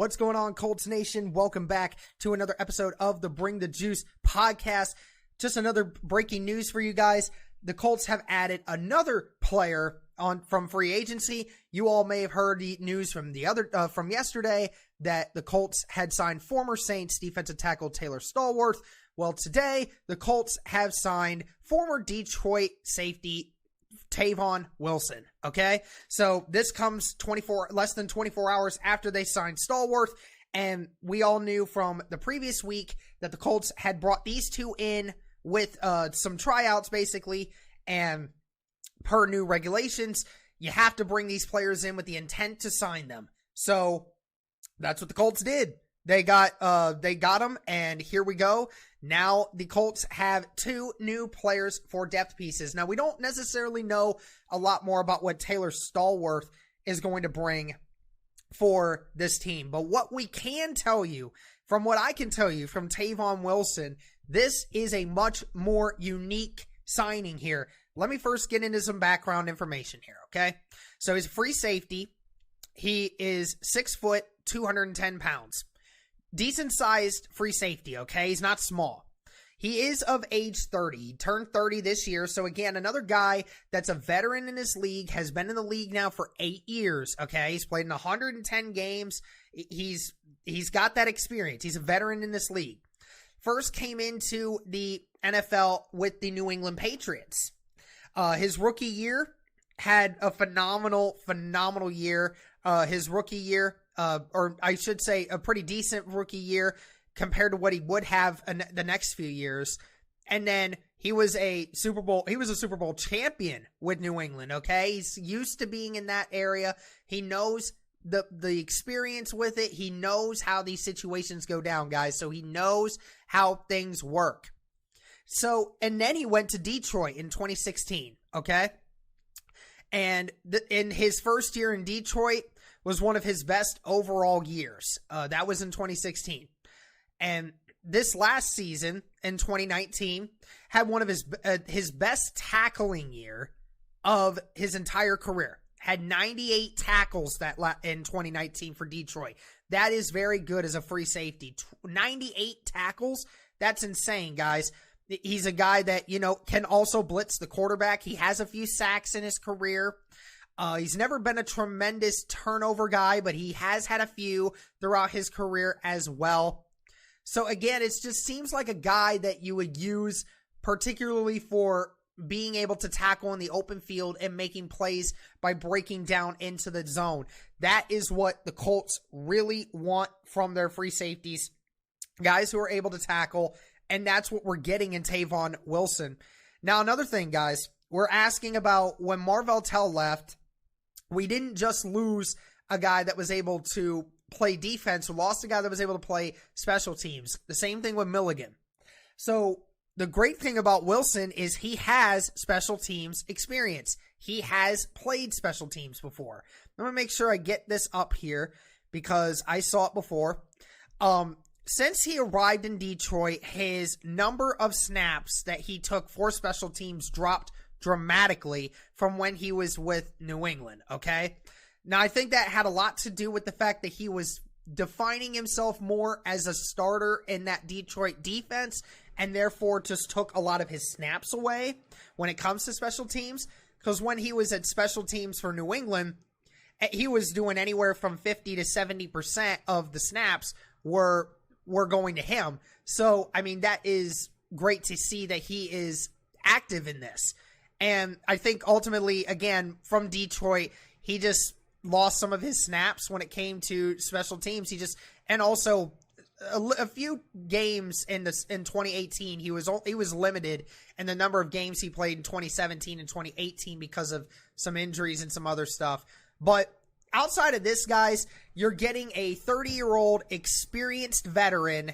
What's going on, Colts Nation? Welcome back to another episode of the Bring the Juice podcast. Just another breaking news for you guys. The Colts have added another player from free agency. You all may have heard the news from from yesterday that the Colts had signed former Saints defensive tackle Taylor Stallworth. Well, today the Colts have signed former Detroit safety Tavon Wilson. Okay, so this comes less than 24 hours after they signed Stallworth, and we all knew from the previous week that the Colts had brought these two in with some tryouts, basically, and per new regulations, you have to bring these players in with the intent to sign them. So that's what the Colts did. They got them, and here we go. Now the Colts have two new players for depth pieces. Now, we don't necessarily know a lot more about what Taylor Stallworth is going to bring for this team, but what we can tell you, from what I can tell you from Tavon Wilson, this is a much more unique signing here. Let me first get into some background information here, okay? So he's a free safety. He is 6 foot, 210 pounds. Decent sized free safety, okay? He's not small. He is of age 30. He turned 30 this year. So again, another guy that's a veteran in this league, has been in the league now for 8 years, okay? He's played in 110 games. He's got that experience. He's a veteran in this league. First came into the NFL with the New England Patriots. His rookie year had a phenomenal year. His rookie year, or I should say a pretty decent rookie year compared to what he would have the next few years. And then he was a Super Bowl champion with New England, okay? He's used to being in that area. He knows the experience with it. He knows how these situations go down, guys. So he knows how things work. So, and then he went to Detroit in 2016, okay? And in his first year in Detroit was one of his best overall years. That was in 2016. And this last season in 2019 had one of his best tackling year of his entire career. Had 98 tackles in 2019 for Detroit. That is very good as a free safety. 98 tackles? That's insane, guys. He's a guy that, can also blitz the quarterback. He has a few sacks in his career. He's never been a tremendous turnover guy, but he has had a few throughout his career as well. So again, it just seems like a guy that you would use particularly for being able to tackle in the open field and making plays by breaking down into the zone. That is what the Colts really want from their free safeties, guys who are able to tackle, and that's what we're getting in Tavon Wilson. Now, another thing, guys, we're asking about when Marvell Tell left, we didn't just lose a guy that was able to play defense, we lost a guy that was able to play special teams. The same thing with Milligan. So the great thing about Wilson is he has special teams experience. He has played special teams before. I'm going to make sure I get this up here because I saw it before. Since he arrived in Detroit, his number of snaps that he took for special teams dropped dramatically from when he was with New England, okay? Now, I think that had a lot to do with the fact that he was defining himself more as a starter in that Detroit defense and therefore just took a lot of his snaps away when it comes to special teams. Because when he was at special teams for New England, he was doing anywhere from 50 to 70% of the snaps were going to him. So, I mean, that is great to see that he is active in this. And I think ultimately, again, from Detroit, he just lost some of his snaps when it came to special teams. And also a few games in 2018, he was limited in the number of games he played in 2017 and 2018 because of some injuries and some other stuff. But outside of this, guys, you're getting a 30-year-old experienced veteran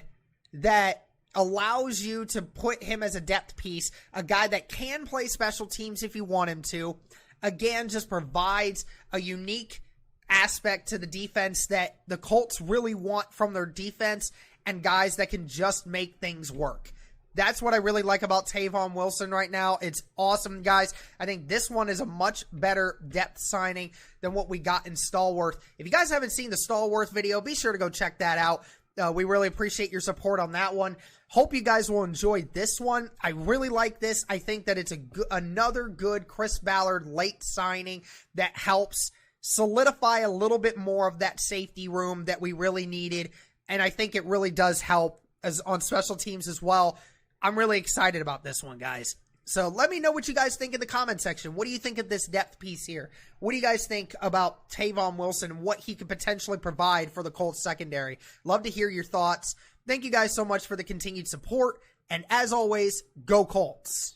that allows you to put him as a depth piece, a guy that can play special teams if you want him to. Again, just provides a unique aspect to the defense that the Colts really want from their defense, and guys that can just make things work. That's what I really like about Tavon Wilson right now. It's awesome, guys. I think this one is a much better depth signing than what we got in Stallworth. If you guys haven't seen the Stallworth video, be sure to go check that out. We really appreciate your support on that one. Hope you guys will enjoy this one. I really like this. I think that it's another good Chris Ballard late signing that helps solidify a little bit more of that safety room that we really needed. And I think it really does help as on special teams as well. I'm really excited about this one, guys. So let me know what you guys think in the comment section. What do you think of this depth piece here? What do you guys think about Tavon Wilson and what he could potentially provide for the Colts secondary? Love to hear your thoughts. Thank you guys so much for the continued support. And as always, go Colts.